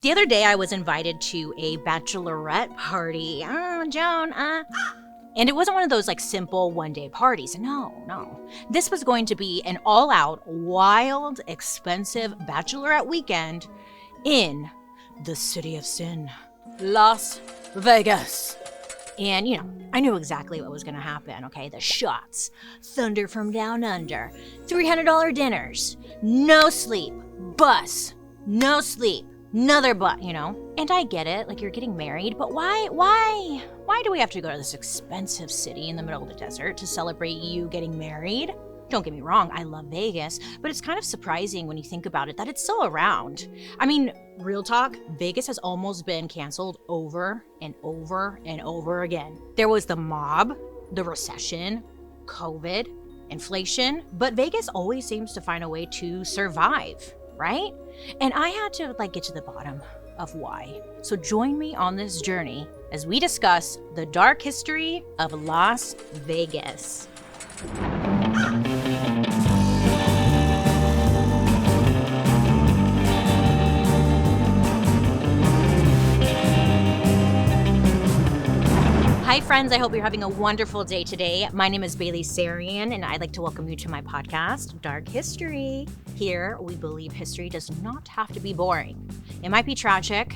The other day I was invited to a bachelorette party. Oh, Joan, And it wasn't one of those like simple one-day parties. No. This was going to be an all-out, wild, expensive bachelorette weekend in the city of sin, Las Vegas. And, I knew exactly what was going to happen, okay? The shots, thunder from down under, $300 dinners, no sleep, bus, no sleep, another bus, And I get it, like you're getting married, but why do we have to go to this expensive city in the middle of the desert to celebrate you getting married? Don't get me wrong, I love Vegas, but it's kind of surprising when you think about it that it's still around. I mean, real talk, Vegas has almost been canceled over and over and over again. There was the mob, the recession, COVID, inflation, but Vegas always seems to find a way to survive, right? And I had to get to the bottom of why. So join me on this journey as we discuss the dark history of Las Vegas. Hi friends, I hope you're having a wonderful day today. My name is Bailey Sarian, and I'd like to welcome you to my podcast, Dark History. Here, we believe history does not have to be boring. It might be tragic,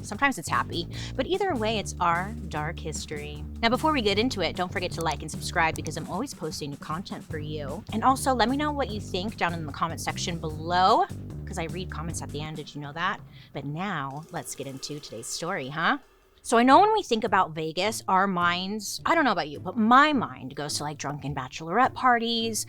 sometimes it's happy, but either way, it's our dark history. Now, before we get into it, don't forget to like and subscribe because I'm always posting new content for you. And also, let me know what you think down in the comment section below, because I read comments at the end, did you know that? But now, let's get into today's story, huh? So I know when we think about Vegas, our minds, I don't know about you, but my mind goes to drunken bachelorette parties,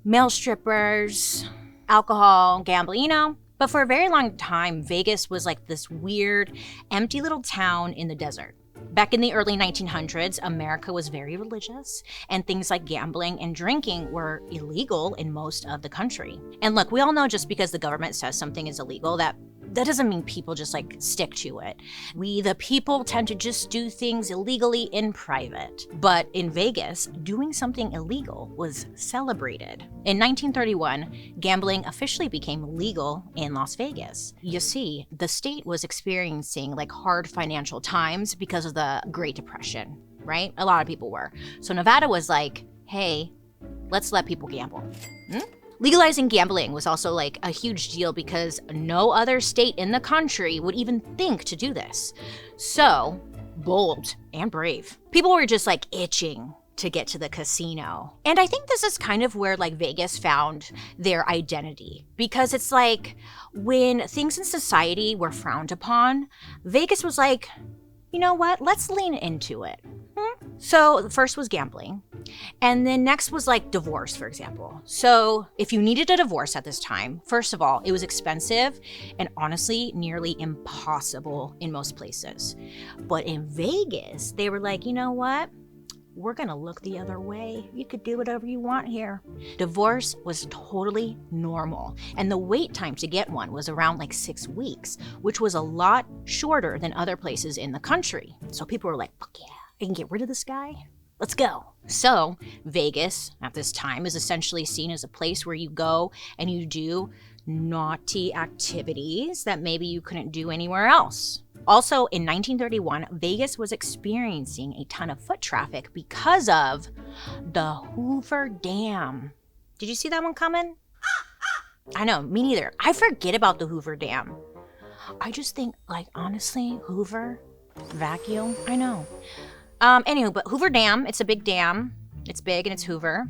male strippers, alcohol, gambling, But for a very long time, Vegas was this weird, empty little town in the desert. Back in the early 1900s, America was very religious, and things like gambling and drinking were illegal in most of the country. And look, we all know just because the government says something is illegal, that doesn't mean people just stick to it. We, the people, tend to just do things illegally in private. But in Vegas, doing something illegal was celebrated. In 1931, gambling officially became legal in Las Vegas. You see, the state was experiencing hard financial times because of the Great Depression, right? A lot of people were. So Nevada was hey, let's let people gamble. Legalizing gambling was also a huge deal because no other state in the country would even think to do this. So, bold and brave. People were just itching to get to the casino. And I think this is kind of where Vegas found their identity, because it's when things in society were frowned upon, Vegas was you know what, let's lean into it. So first was gambling. And then next was divorce, for example. So if you needed a divorce at this time, first of all, it was expensive and honestly nearly impossible in most places. But in Vegas, they were you know what? We're gonna look the other way. You could do whatever you want here. Divorce was totally normal, and the wait time to get one was around 6 weeks, which was a lot shorter than other places in the country. So people were fuck yeah, I can get rid of this guy. Let's go. So Vegas at this time is essentially seen as a place where you go and you do naughty activities that maybe you couldn't do anywhere else. Also, in 1931, Vegas was experiencing a ton of foot traffic because of the Hoover Dam. Did you see that one coming? I know, me neither. I forget about the Hoover Dam. I just think, honestly, Hoover, vacuum, I know. Anywho, but Hoover Dam, it's a big dam. It's big and it's Hoover.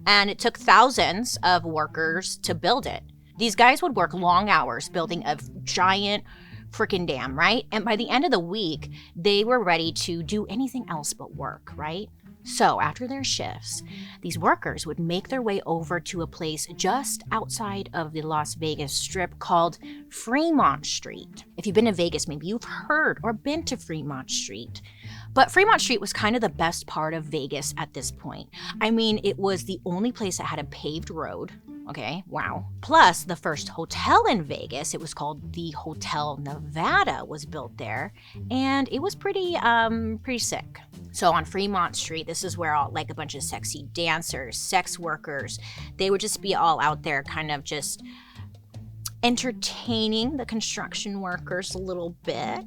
And it took thousands of workers to build it. These guys would work long hours building a giant freaking dam, right? And by the end of the week, they were ready to do anything else but work, right? So after their shifts, these workers would make their way over to a place just outside of the Las Vegas Strip called Fremont Street. If you've been to Vegas, maybe you've heard or been to Fremont Street. But Fremont Street was kind of the best part of Vegas at this point. I mean, it was the only place that had a paved road. Okay, wow. Plus, the first hotel in Vegas, it was called the Hotel Nevada, was built there, and it was pretty sick. So on Fremont Street, this is where all a bunch of sexy dancers, sex workers, they would just be all out there kind of just entertaining the construction workers a little bit.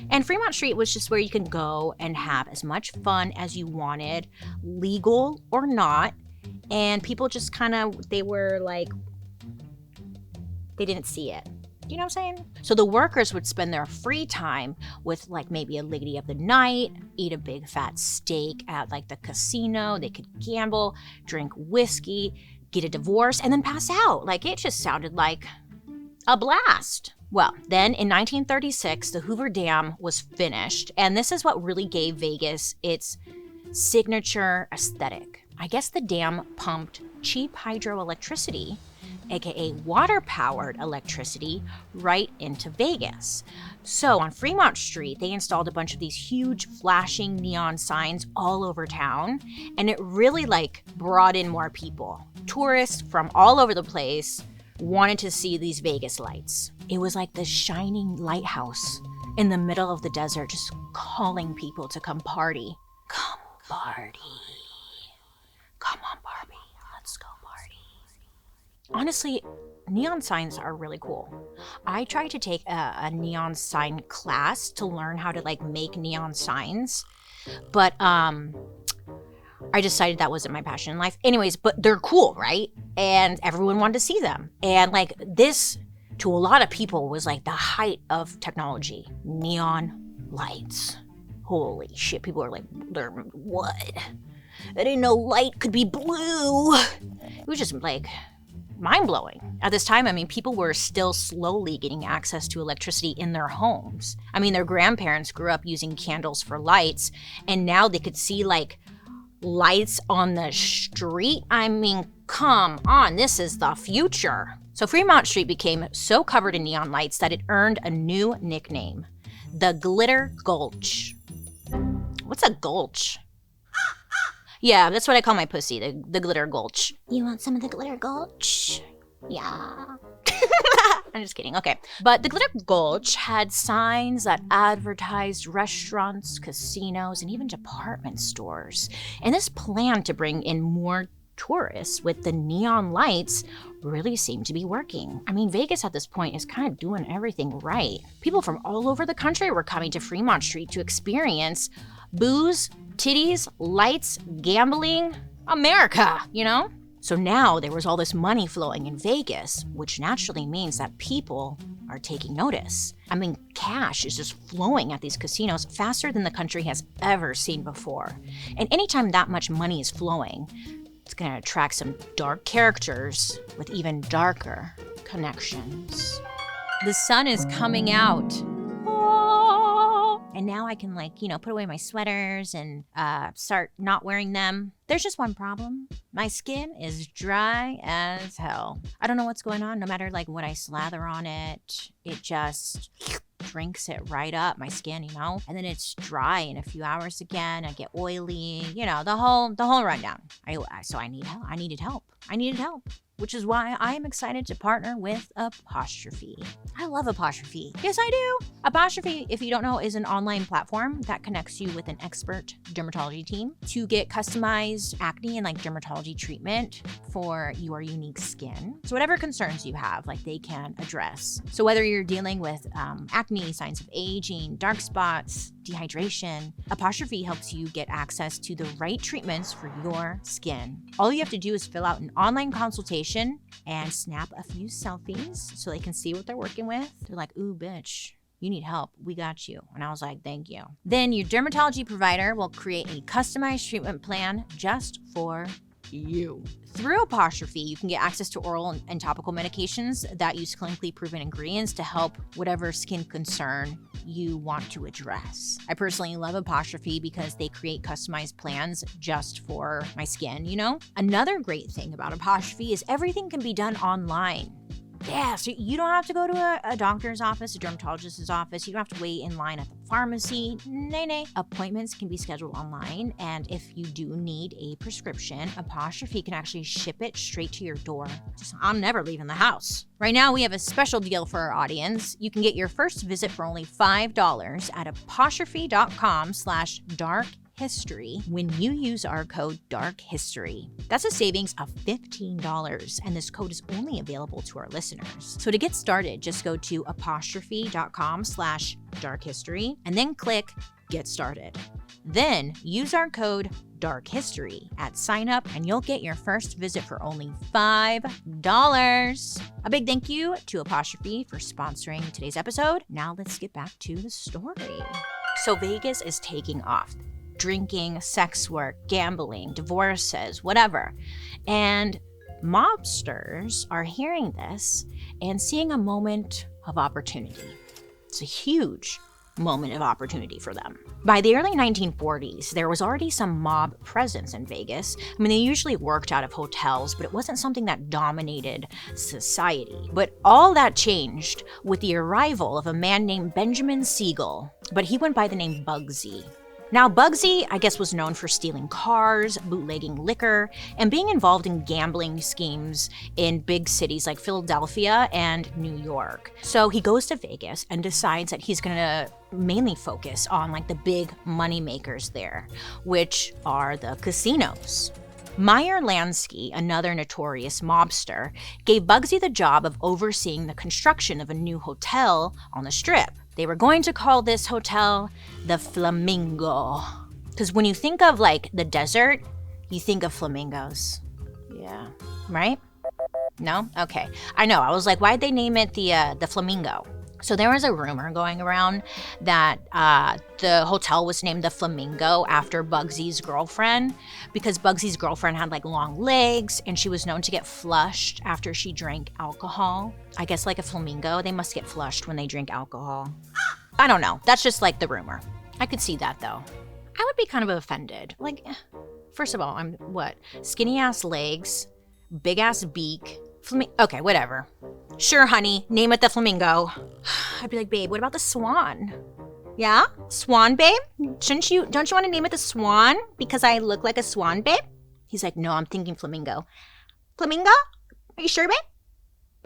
And Fremont Street was just where you could go and have as much fun as you wanted, legal or not. And people just they were like, they didn't see it. You know what I'm saying? So the workers would spend their free time with like maybe a lady of the night, eat a big fat steak at like the casino. They could gamble, drink whiskey, get a divorce, and then pass out. Like, it just sounded like a blast. Well, then in 1936, the Hoover Dam was finished, and this is what really gave Vegas its signature aesthetic. I guess the dam pumped cheap hydroelectricity, aka water-powered electricity, right into Vegas. So on Fremont Street, they installed a bunch of these huge flashing neon signs all over town, and it really like brought in more people. Tourists from all over the place wanted to see these Vegas lights. It was like this shining lighthouse in the middle of the desert, just calling people to come party. Come party. Come on, Barbie. Let's go party. Honestly, neon signs are really cool. I tried to take a neon sign class to learn how to like make neon signs, but I decided that wasn't my passion in life. Anyways, but they're cool, right? And everyone wanted to see them. And like this, to a lot of people, was like the height of technology. Neon lights. Holy shit, people are like, what? I didn't know light could be blue. It was just like mind-blowing. At this time, I mean, people were still slowly getting access to electricity in their homes. I mean, their grandparents grew up using candles for lights, and now they could see like lights on the street. I mean, come on, this is the future. So Fremont Street became so covered in neon lights that it earned a new nickname, the Glitter Gulch. What's a gulch? Yeah, that's what I call my pussy, the Glitter Gulch. You want some of the Glitter Gulch? Yeah. I'm just kidding. Okay. But the Glitter Gulch had signs that advertised restaurants, casinos, and even department stores. And this plan to bring in more tourists with the neon lights really seemed to be working. I mean, Vegas at this point is kind of doing everything right. People from all over the country were coming to Fremont Street to experience booze, titties, lights, gambling, America, you know? So now there was all this money flowing in Vegas, which naturally means that people are taking notice. I mean, cash is just flowing at these casinos faster than the country has ever seen before. And anytime that much money is flowing, it's gonna attract some dark characters with even darker connections. The sun is coming out. And now I can put away my sweaters and start not wearing them. There's just one problem. My skin is dry as hell. I don't know what's going on. No matter what I slather on it, it just drinks it right up, my skin, and then it's dry in a few hours again. I get oily, the whole rundown. So I needed help, which is why I am excited to partner with Apostrophe. I love Apostrophe. Yes, I do. Apostrophe, if you don't know, is an online platform that connects you with an expert dermatology team to get customized acne and dermatology treatment for your unique skin. So whatever concerns you have, they can address. So whether you're dealing with acne, signs of aging, dark spots, dehydration, Apostrophe helps you get access to the right treatments for your skin. All you have to do is fill out an online consultation and snap a few selfies so they can see what they're working with. They're like, ooh, bitch, you need help. We got you. And I was like, thank you. Then your dermatology provider will create a customized treatment plan just for you. Through Apostrophe, you can get access to oral and topical medications that use clinically proven ingredients to help whatever skin concern you want to address. I personally love Apostrophe because they create customized plans just for my skin, Another great thing about Apostrophe is everything can be done online. Yeah, so you don't have to go to a doctor's office, a dermatologist's office. You don't have to wait in line at the pharmacy. Nay. Appointments can be scheduled online, and if you do need a prescription, Apostrophe can actually ship it straight to your door. I'm never leaving the house. Right now, we have a special deal for our audience. You can get your first visit for only $5 at apostrophe.com/dark history when you use our code DARKHISTORY. That's a savings of $15, and this code is only available to our listeners. So to get started, just go to apostrophe.com/darkhistory and then click Get Started. Then use our code DARKHISTORY at sign up and you'll get your first visit for only $5. A big thank you to Apostrophe for sponsoring today's episode. Now let's get back to the story. So Vegas is taking off. Drinking, sex work, gambling, divorces, whatever. And mobsters are hearing this and seeing a moment of opportunity. It's a huge moment of opportunity for them. By the early 1940s, there was already some mob presence in Vegas. I mean, they usually worked out of hotels, but it wasn't something that dominated society. But all that changed with the arrival of a man named Benjamin Siegel, but he went by the name Bugsy. Now, Bugsy, I guess, was known for stealing cars, bootlegging liquor, and being involved in gambling schemes in big cities like Philadelphia and New York. So he goes to Vegas and decides that he's gonna mainly focus on like the big money makers there, which are the casinos. Meyer Lansky, another notorious mobster, gave Bugsy the job of overseeing the construction of a new hotel on the Strip. They were going to call this hotel the Flamingo. Because when you think of like the desert, you think of flamingos. Yeah, right? No? Okay. I know. I was like, why'd they name it the Flamingo? So there was a rumor going around that the hotel was named the Flamingo after Bugsy's girlfriend, because Bugsy's girlfriend had like long legs and she was known to get flushed after she drank alcohol. I guess like a flamingo, they must get flushed when they drink alcohol. I don't know. That's just like the rumor. I could see that though. I would be kind of offended. Like, first of all, I'm what? Skinny ass legs, big ass beak. Okay, whatever. Sure, honey, name it the Flamingo. I'd be like, babe, what about the Swan? Yeah? Swan, babe? Don't you want to name it the Swan because I look like a swan, babe? He's like, no, I'm thinking Flamingo. Flamingo? Are you sure, babe?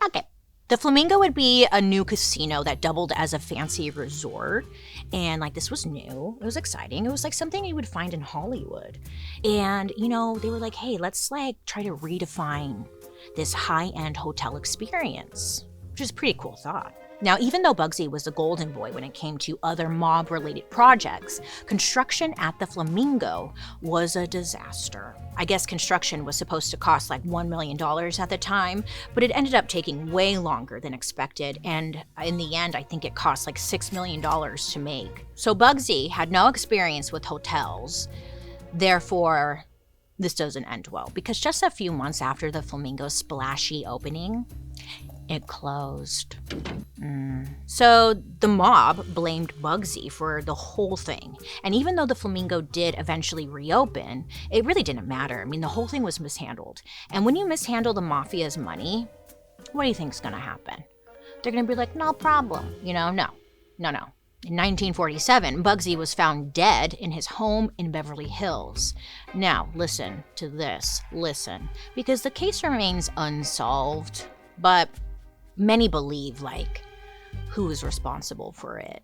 Okay. The Flamingo would be a new casino that doubled as a fancy resort. And like this was new. It was exciting. It was like something you would find in Hollywood. And, you know, they were like, hey, let's like try to redefine this high-end hotel experience, which is a pretty cool thought. Now, even though Bugsy was the golden boy when it came to other mob-related projects, construction at the Flamingo was a disaster. I guess construction was supposed to cost like $1 million at the time, but it ended up taking way longer than expected, and in the end, I think it cost like $6 million to make. So Bugsy had no experience with hotels, therefore, this doesn't end well, because just a few months after the Flamingo's splashy opening, it closed. So the mob blamed Bugsy for the whole thing. And even though the Flamingo did eventually reopen, it really didn't matter. I mean, the whole thing was mishandled. And when you mishandle the mafia's money, what do you think's gonna happen? They're gonna be like, no problem. You know, no. In 1947, Bugsy was found dead in his home in Beverly Hills. Now, listen to this. Listen. Because the case remains unsolved, but many believe, like, who is responsible for it.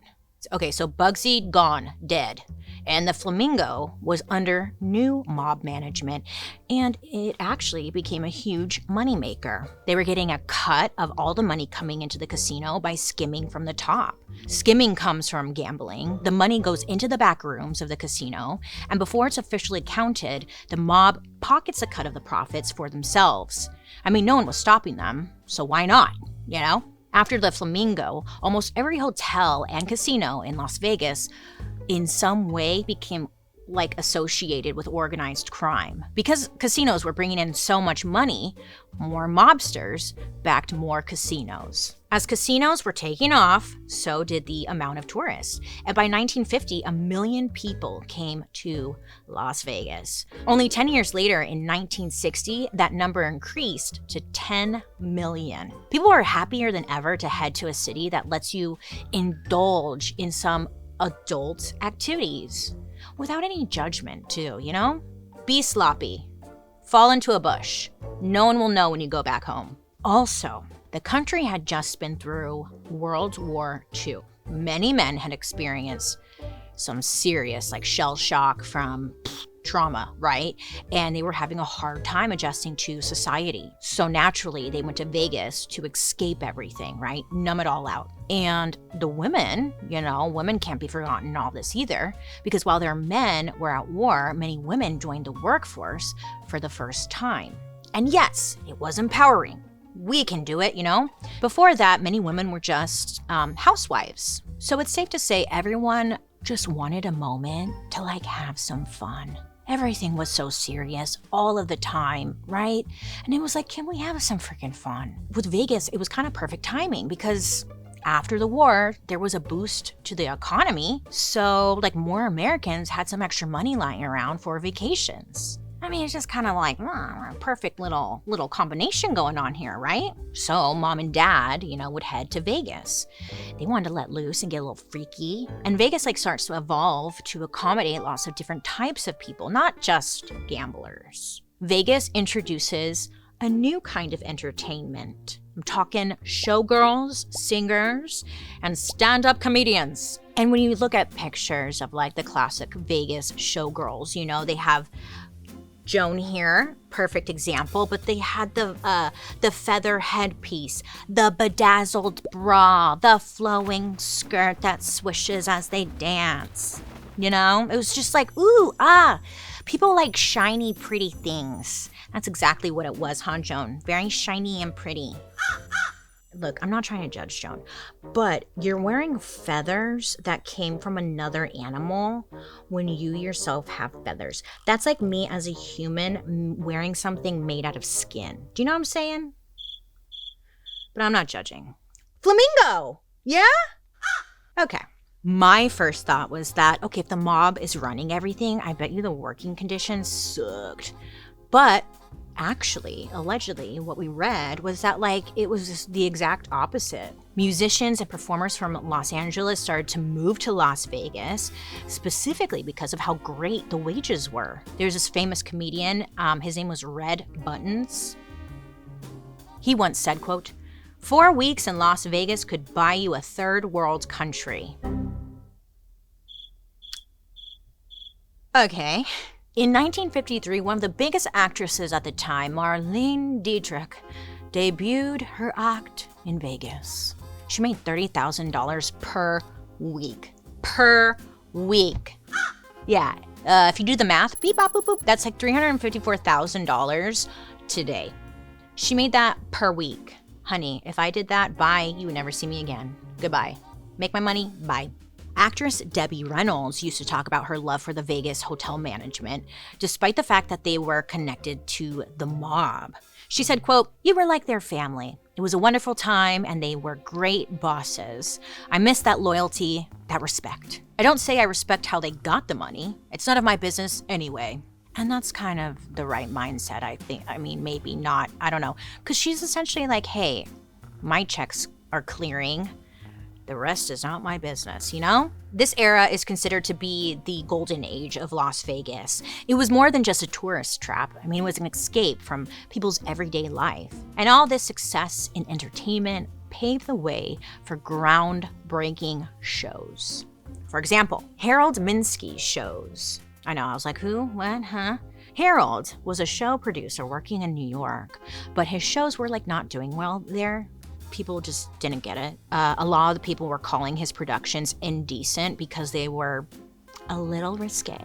Okay, so Bugsy gone, dead. And the Flamingo was under new mob management, and it actually became a huge moneymaker. They were getting a cut of all the money coming into the casino by skimming from the top. Skimming comes from gambling. The money goes into the back rooms of the casino, and before it's officially counted, the mob pockets a cut of the profits for themselves. I mean, no one was stopping them, so why not, you know? After the Flamingo, almost every hotel and casino in Las Vegas in some way became like associated with organized crime. Because casinos were bringing in so much money, more mobsters backed more casinos. As casinos were taking off, so did the amount of tourists. And by 1950, 1 million people came to Las Vegas. Only 10 years later, in 1960, that number increased to 10 million. People are happier than ever to head to a city that lets you indulge in some adult activities without any judgment too, you know? Be sloppy. Fall into a bush. No one will know when you go back home. Also, the country had just been through World War II. Many men had experienced some serious like shell shock from trauma, right? And they were having a hard time adjusting to society. So naturally, they went to Vegas to escape everything, right? Numb it all out. And the women, women can't be forgotten in all this either, because while their men were at war, many women joined the workforce for the first time. And yes, it was empowering. We can do it, Before that, many women were just housewives. So it's safe to say everyone just wanted a moment to like have some fun. Everything was so serious all of the time, right? And it was like, can we have some freaking fun? With Vegas, it was kind of perfect timing because after the war, there was a boost to the economy. So like more Americans had some extra money lying around for vacations. I mean, it's just kind of like a perfect little combination going on here, right? So mom and dad, would head to Vegas. They wanted to let loose and get a little freaky. And Vegas starts to evolve to accommodate lots of different types of people, not just gamblers. Vegas introduces a new kind of entertainment. I'm talking showgirls, singers, and stand-up comedians. And when you look at pictures of the classic Vegas showgirls, they have Joan here, perfect example, but they had the feather headpiece, the bedazzled bra, the flowing skirt that swishes as they dance. It was just people like shiny, pretty things. That's exactly what it was, huh, Joan? Very shiny and pretty. Look, I'm not trying to judge Joan, but you're wearing feathers that came from another animal when you yourself have feathers. That's like me as a human wearing something made out of skin. Do you know what I'm saying? But I'm not judging. Flamingo! Yeah? Okay. My first thought was that, okay, if the mob is running everything, I bet you the working conditions sucked. But actually, allegedly, what we read was that it was the exact opposite. Musicians and performers from Los Angeles started to move to Las Vegas, specifically because of how great the wages were. There's this famous comedian, his name was Red Buttons. He once said, quote, 4 weeks in Las Vegas could buy you a third world country. Okay. In 1953, one of the biggest actresses at the time, Marlene Dietrich, debuted her act in Vegas. She made $30,000 per week. Per week. Yeah, if you do the math, beep, bop, boop, boop, that's like $354,000 today. She made that per week. Honey, if I did that, bye, you would never see me again. Goodbye. Make my money, bye. Actress Debbie Reynolds used to talk about her love for the Vegas hotel management, despite the fact that they were connected to the mob. She said, quote, "You were like their family. It was a wonderful time and they were great bosses. I miss that loyalty, that respect. I don't say I respect how they got the money. It's none of my business anyway." And that's kind of the right mindset, I think. I mean, maybe not, I don't know. Because she's essentially like, hey, my checks are clearing. The rest is not my business, This era is considered to be the golden age of Las Vegas. It was more than just a tourist trap. I mean, it was an escape from people's everyday life. And all this success in entertainment paved the way for groundbreaking shows. For example, Harold Minsky's shows. I know, I was like, who? What? Huh? Harold was a show producer working in New York, but his shows were not doing well there. People just didn't get it. A lot of the people were calling his productions indecent because they were a little risque.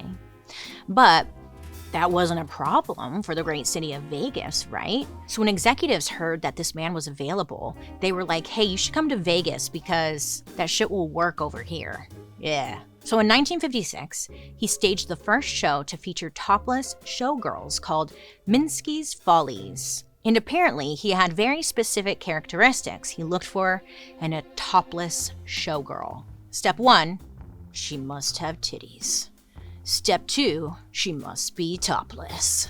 But that wasn't a problem for the great city of Vegas, right? So when executives heard that this man was available, they were like, hey, you should come to Vegas because that shit will work over here. Yeah. So in 1956, he staged the first show to feature topless showgirls called Minsky's Follies. And apparently, he had very specific characteristics he looked for in a topless showgirl. Step 1, she must have titties. Step 2, she must be topless.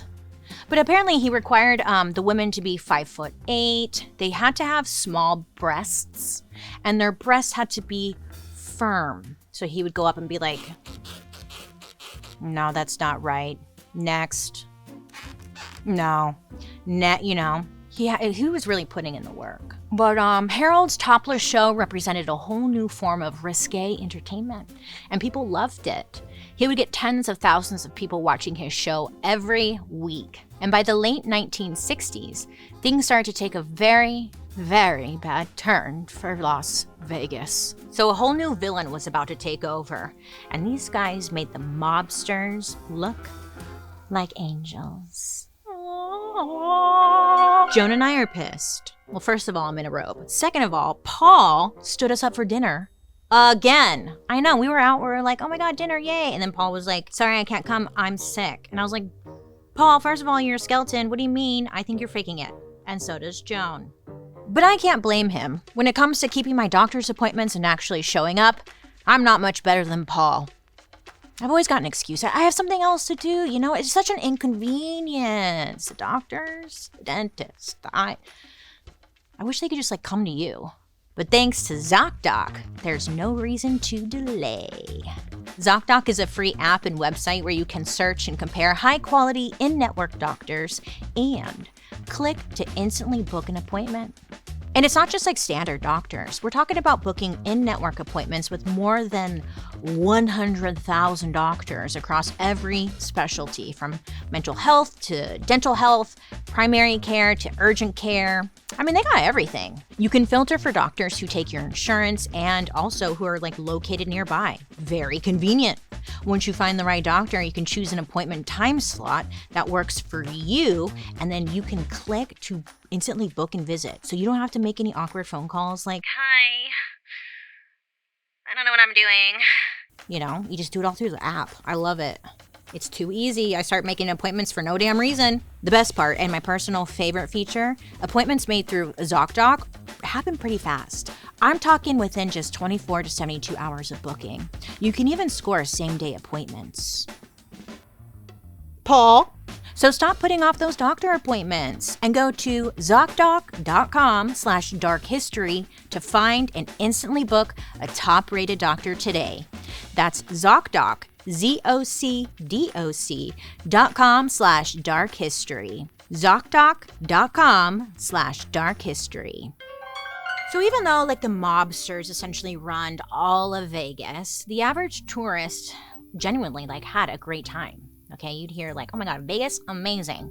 But apparently, he required the women to be 5'8". They had to have small breasts, and their breasts had to be firm. So he would go up and be like, no, that's not right. Next. No. He was really putting in the work. But Harold's topless show represented a whole new form of risque entertainment, and people loved it. He would get tens of thousands of people watching his show every week. And by the late 1960s, things started to take a very, very bad turn for Las Vegas. So a whole new villain was about to take over, and these guys made the Mobsters look like angels. Joan and I are pissed. Well, first of all, I'm in a robe. Second of all, Paul stood us up for dinner. Again. I know, we were out, we were like, oh my God, dinner, yay. And then Paul was like, sorry, I can't come, I'm sick. And I was like, Paul, first of all, you're a skeleton. What do you mean? I think you're faking it. And so does Joan. But I can't blame him. When it comes to keeping my doctor's appointments and actually showing up, I'm not much better than Paul. I've always got an excuse. I have something else to do, you know? It's such an inconvenience. The doctors, the dentist, I wish they could just like come to you. But thanks to ZocDoc, there's no reason to delay. ZocDoc is a free app and website where you can search and compare high-quality in-network doctors and click to instantly book an appointment. And it's not just like standard doctors. We're talking about booking in-network appointments with more than 100,000 doctors across every specialty, from mental health to dental health, primary care to urgent care. I mean, they got everything. You can filter for doctors who take your insurance and also who are like located nearby. Very convenient. Once you find the right doctor, you can choose an appointment time slot that works for you, and then you can click to instantly book and visit. So you don't have to make any awkward phone calls like, hi, I don't know what I'm doing. You know, you just do it all through the app. I love it. It's too easy. I start making appointments for no damn reason. The best part, and my personal favorite feature, appointments made through ZocDoc happen pretty fast. I'm talking within just 24 to 72 hours of booking. You can even score same-day appointments. Paul? So stop putting off those doctor appointments and go to ZocDoc.com/darkhistory to find and instantly book a top-rated doctor today. That's ZocDoc, ZocDoc.com/darkhistory. ZocDoc.com/darkhistory. So even though like the mobsters essentially run all of Vegas, the average tourist genuinely like had a great time. Okay, you'd hear like, oh my God, Vegas, amazing.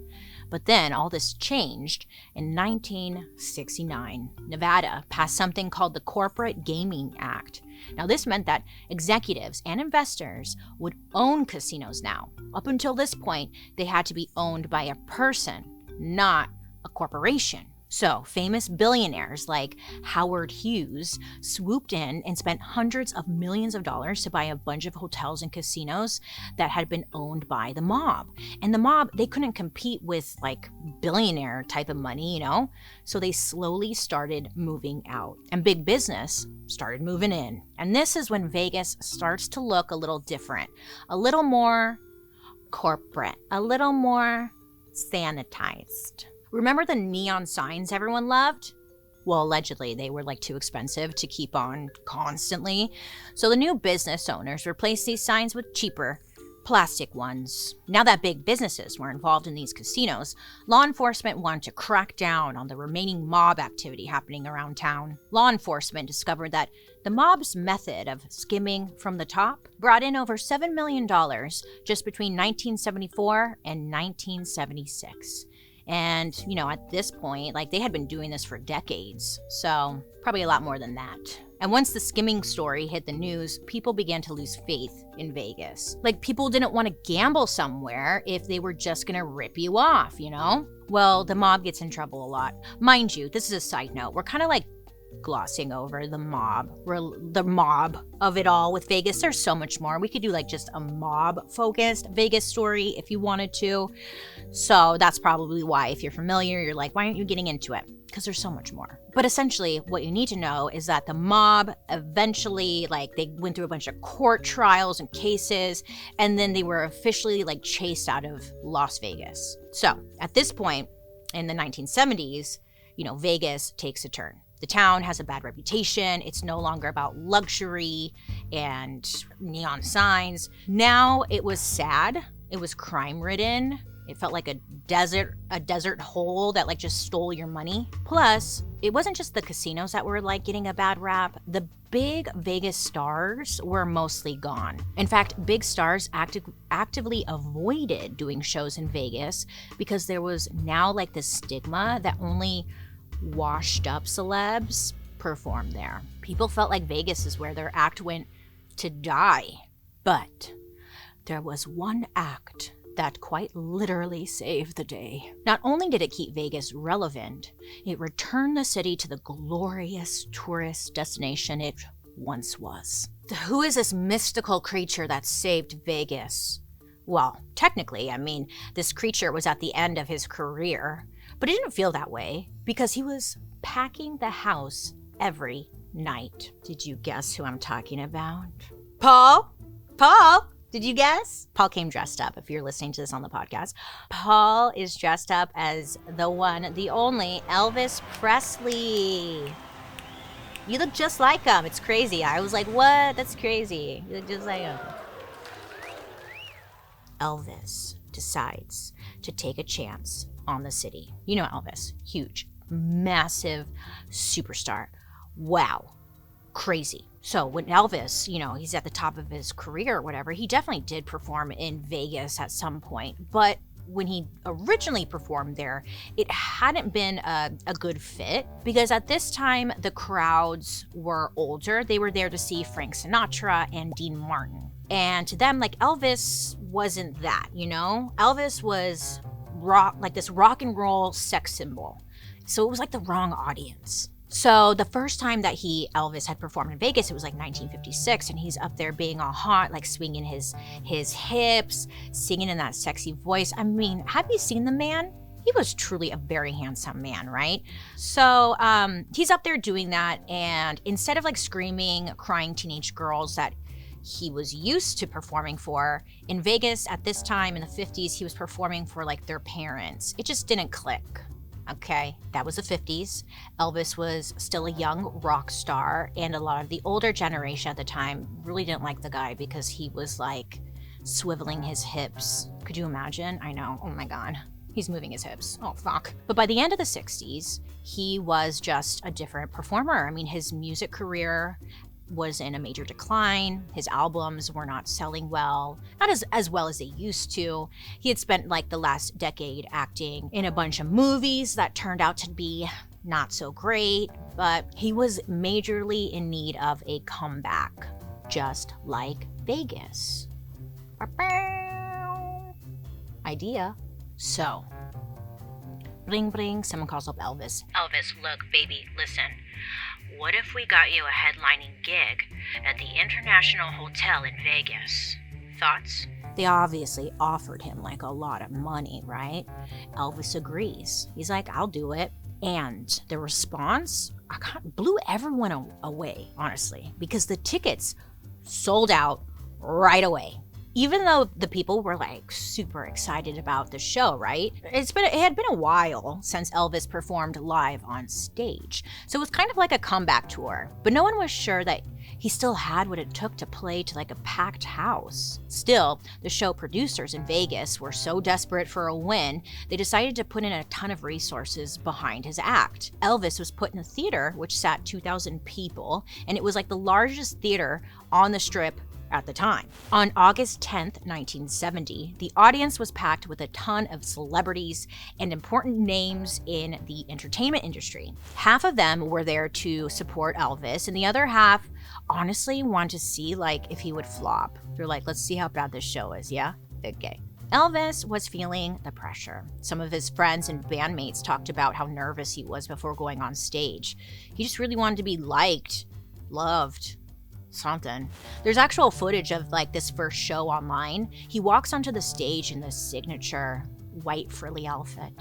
But then all this changed in 1969. Nevada passed something called the Corporate Gaming Act. Now this meant that executives and investors would own casinos now. Up until this point, they had to be owned by a person, not a corporation. So famous billionaires like Howard Hughes swooped in and spent hundreds of millions of dollars to buy a bunch of hotels and casinos that had been owned by the mob. And the mob, they couldn't compete with like billionaire type of money, you know? So they slowly started moving out, and big business started moving in. And this is when Vegas starts to look a little different, a little more corporate, a little more sanitized. Remember the neon signs everyone loved? Well, allegedly, they were like too expensive to keep on constantly. So the new business owners replaced these signs with cheaper plastic ones. Now that big businesses were involved in these casinos, law enforcement wanted to crack down on the remaining mob activity happening around town. Law enforcement discovered that the mob's method of skimming from the top brought in over $7 million just between 1974 and 1976. And, you know, at this point, like, they had been doing this for decades, so probably a lot more than that. And once the skimming story hit the news, people began to lose faith in Vegas. Like, people didn't want to gamble somewhere if they were just gonna rip you off, you know? Well, the mob gets in trouble a lot. Mind you, this is a side note. We're kind of like glossing over the mob of it all with Vegas. There's so much more. We could do like just a mob-focused Vegas story if you wanted to. So that's probably why, if you're familiar, you're like, why aren't you getting into it? Because there's so much more. But essentially, what you need to know is that the mob eventually, like, they went through a bunch of court trials and cases, and then they were officially, like, chased out of Las Vegas. So at this point, in the 1970s, you know, Vegas takes a turn. The town has a bad reputation. It's no longer about luxury and neon signs. Now it was sad. It was crime-ridden. It felt like a desert hole that like just stole your money. Plus, it wasn't just the casinos that were like getting a bad rap. The big Vegas stars were mostly gone. In fact, big stars actively avoided doing shows in Vegas because there was now like this stigma that only washed up celebs perform there. People felt like Vegas is where their act went to die. But there was one act that quite literally saved the day. Not only did it keep Vegas relevant, it returned the city to the glorious tourist destination it once was. Who is this mystical creature that saved Vegas? Well, technically, I mean, this creature was at the end of his career, but it didn't feel that way because he was packing the house every night. Did you guess who I'm talking about? Paul? Did you guess? Paul came dressed up, if you're listening to this on the podcast. Paul is dressed up as the one, the only Elvis Presley. You look just like him. It's crazy. I was like, what? That's crazy. You look just like him. Elvis decides to take a chance on the city. You know Elvis. Huge, massive superstar. Wow. Crazy. So when Elvis, he's at the top of his career or whatever, he definitely did perform in Vegas at some point. But when he originally performed there, it hadn't been a good fit because at this time, the crowds were older. They were there to see Frank Sinatra and Dean Martin. And to them, like Elvis wasn't that, Elvis was this rock and roll sex symbol. So it was like the wrong audience. So the first time that Elvis had performed in Vegas, it was like 1956, and he's up there being all hot, like swinging his hips, singing in that sexy voice. I mean, have you seen the man? He was truly a very handsome man, right? So he's up there doing that, and instead of like screaming, crying teenage girls that he was used to performing for, in Vegas at this time in the 50s, he was performing for like their parents. It just didn't click. Okay, that was the 50s. Elvis was still a young rock star, and a lot of the older generation at the time really didn't like the guy because he was like swiveling his hips. Could you imagine? I know. Oh my God. He's moving his hips. Oh, fuck. But by the end of the 60s, he was just a different performer. I mean, his music career was in a major decline. His albums were not selling well, not as well as they used to. He had spent like the last decade acting in a bunch of movies that turned out to be not so great, but he was majorly in need of a comeback, just like Vegas. Idea. So, bling bling, someone calls up Elvis. Elvis, look, baby, listen. What if we got you a headlining gig at the International Hotel in Vegas? Thoughts? They obviously offered him like a lot of money, right? Elvis agrees. He's like, I'll do it. And the response blew everyone away, honestly, because the tickets sold out right away. Even though the people were like super excited about the show, right? It had been a while since Elvis performed live on stage. So it was kind of like a comeback tour, but no one was sure that he still had what it took to play to like a packed house. Still, the show producers in Vegas were so desperate for a win, they decided to put in a ton of resources behind his act. Elvis was put in a theater which sat 2,000 people, and it was like the largest theater on the Strip at the time. On August 10th, 1970, the audience was packed with a ton of celebrities and important names in the entertainment industry. Half of them were there to support Elvis, and the other half honestly wanted to see like if he would flop. They're like, let's see how bad this show is, yeah? Okay. Elvis was feeling the pressure. Some of his friends and bandmates talked about how nervous he was before going on stage. He just really wanted to be liked, loved, something. There's actual footage of like this first show online. He walks onto the stage in this signature white frilly outfit,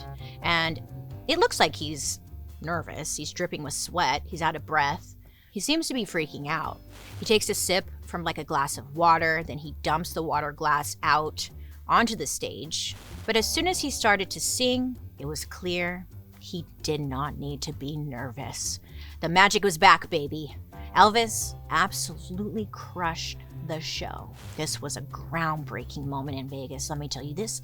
and it looks like he's nervous. He's dripping with sweat. He's out of breath. He seems to be freaking out. He takes a sip from like a glass of water, then he dumps the water glass out onto the stage. But as soon as he started to sing, it was clear he did not need to be nervous. The magic was back, baby. Elvis absolutely crushed the show. This was a groundbreaking moment in Vegas. Let me tell you, this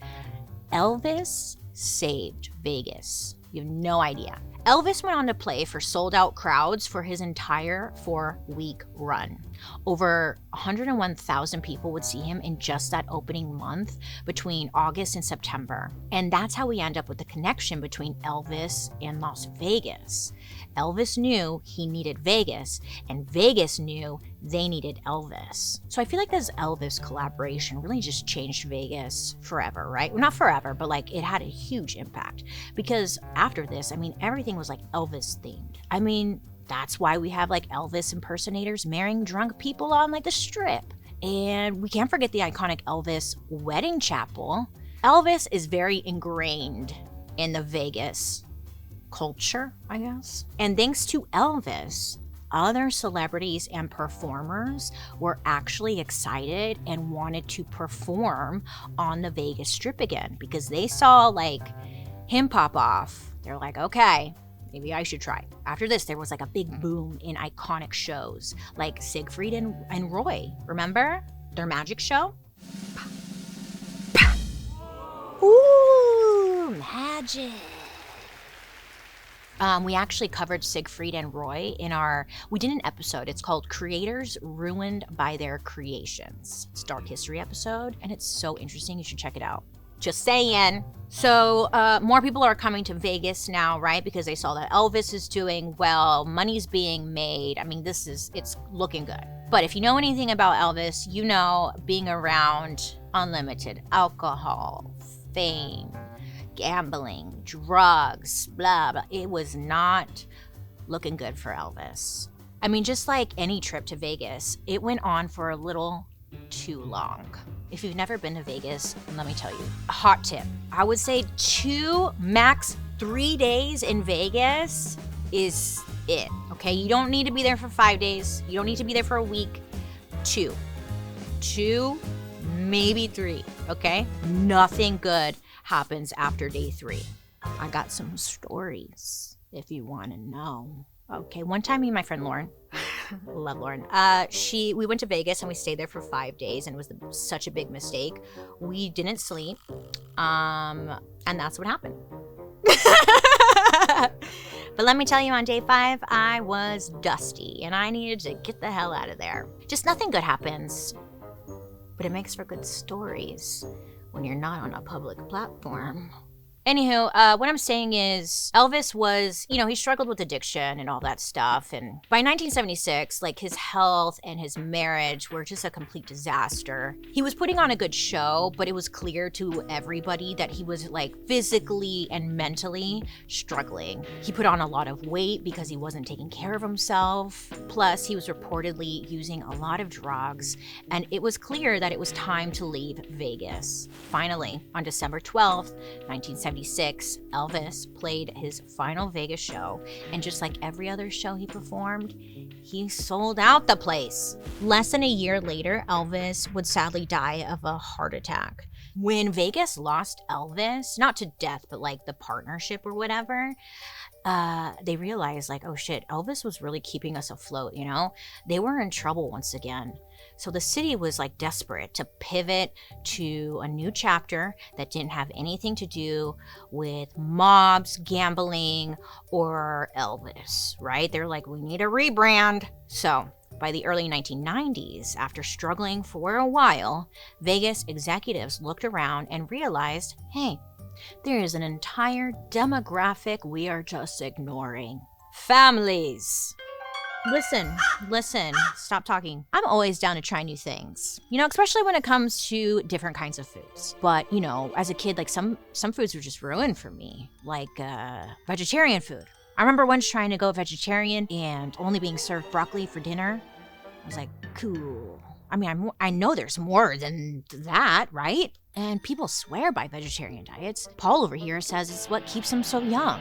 Elvis saved Vegas. You have no idea. Elvis went on to play for sold-out crowds for his entire 4-week run. Over 101,000 people would see him in just that opening month between August and September. And that's how we end up with the connection between Elvis and Las Vegas. Elvis knew he needed Vegas, and Vegas knew they needed Elvis. So I feel like this Elvis collaboration really just changed Vegas forever, right? Well, not forever, but like it had a huge impact. Because after this, I mean, everything was like Elvis themed. I mean, that's why we have like Elvis impersonators marrying drunk people on like the Strip. And we can't forget the iconic Elvis wedding chapel. Elvis is very ingrained in the Vegas culture, I guess. And thanks to Elvis, other celebrities and performers were actually excited and wanted to perform on the Vegas Strip again because they saw like him pop off. They're like, okay, maybe I should try. After this, there was like a big boom in iconic shows like Siegfried and Roy. Remember their magic show? Ooh, magic. We actually covered Siegfried and Roy we did an episode. It's called Creators Ruined by Their Creations. It's a dark history episode, and it's so interesting. You should check it out. Just saying. So more people are coming to Vegas now, right? Because they saw that Elvis is doing well, money's being made. I mean, it's looking good. But if you know anything about Elvis, you know being around unlimited alcohol, fame, gambling, drugs, blah, blah. It was not looking good for Elvis. I mean, just like any trip to Vegas, it went on for a little too long. If you've never been to Vegas, let me tell you, a hot tip. I would say 2, max 3 days in Vegas is it, okay? You don't need to be there for 5 days. You don't need to be there for a week. 2, maybe 3, okay? Nothing good happens after day 3. I got some stories if you want to know. Okay, one time me and my friend Lauren, love Lauren, we went to Vegas and we stayed there for 5 days and it was such a big mistake. We didn't sleep, and that's what happened. But let me tell you, on day 5, I was dusty and I needed to get the hell out of there. Just nothing good happens, but it makes for good stories when you're not on a public platform. Anywho, what I'm saying is Elvis was, he struggled with addiction and all that stuff. And by 1976, like his health and his marriage were just a complete disaster. He was putting on a good show, but it was clear to everybody that he was like physically and mentally struggling. He put on a lot of weight because he wasn't taking care of himself. Plus, he was reportedly using a lot of drugs. And it was clear that it was time to leave Vegas. Finally, on December 12th, 1976, Elvis played his final Vegas show, and just like every other show he performed, he sold out the place. Less than a year later, Elvis would sadly die of a heart attack. When Vegas lost Elvis, not to death, but like the partnership or whatever, they realized like, oh shit, Elvis was really keeping us afloat, They were in trouble once again. So the city was like desperate to pivot to a new chapter that didn't have anything to do with mobs, gambling, or Elvis, right? They're like, we need a rebrand. So by the early 1990s, after struggling for a while, Vegas executives looked around and realized, hey, there is an entire demographic we are just ignoring. Families. Listen, stop talking. I'm always down to try new things, especially when it comes to different kinds of foods. But, as a kid, like some foods were just ruined for me, like vegetarian food. I remember once trying to go vegetarian and only being served broccoli for dinner. I was like, cool. I mean, I know there's more than that, right? And people swear by vegetarian diets. Paul over here says it's what keeps them so young.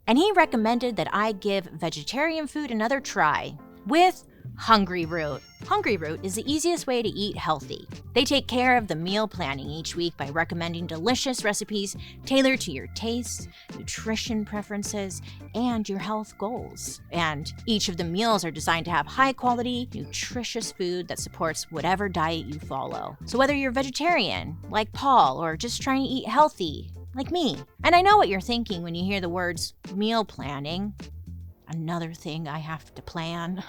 And he recommended that I give vegetarian food another try with Hungry Root. Hungry Root is the easiest way to eat healthy. They take care of the meal planning each week by recommending delicious recipes tailored to your tastes, nutrition preferences, and your health goals. And each of the meals are designed to have high-quality, nutritious food that supports whatever diet you follow. So whether you're vegetarian, like Paul, or just trying to eat healthy, like me. And I know what you're thinking when you hear the words meal planning. Another thing I have to plan.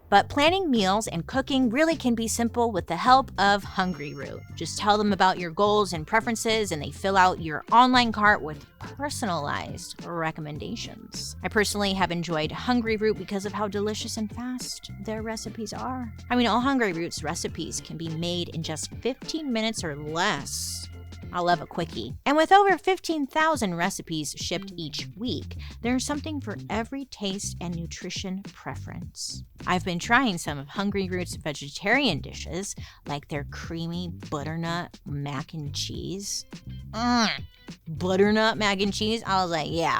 But planning meals and cooking really can be simple with the help of Hungry Root. Just tell them about your goals and preferences, and they fill out your online cart with personalized recommendations. I personally have enjoyed Hungry Root because of how delicious and fast their recipes are. I mean, all Hungry Root's recipes can be made in just 15 minutes or less. I love a quickie. And with over 15,000 recipes shipped each week, there's something for every taste and nutrition preference. I've been trying some of Hungry Root's vegetarian dishes, like their creamy butternut mac and cheese. Butternut mac and cheese? I was like, yeah.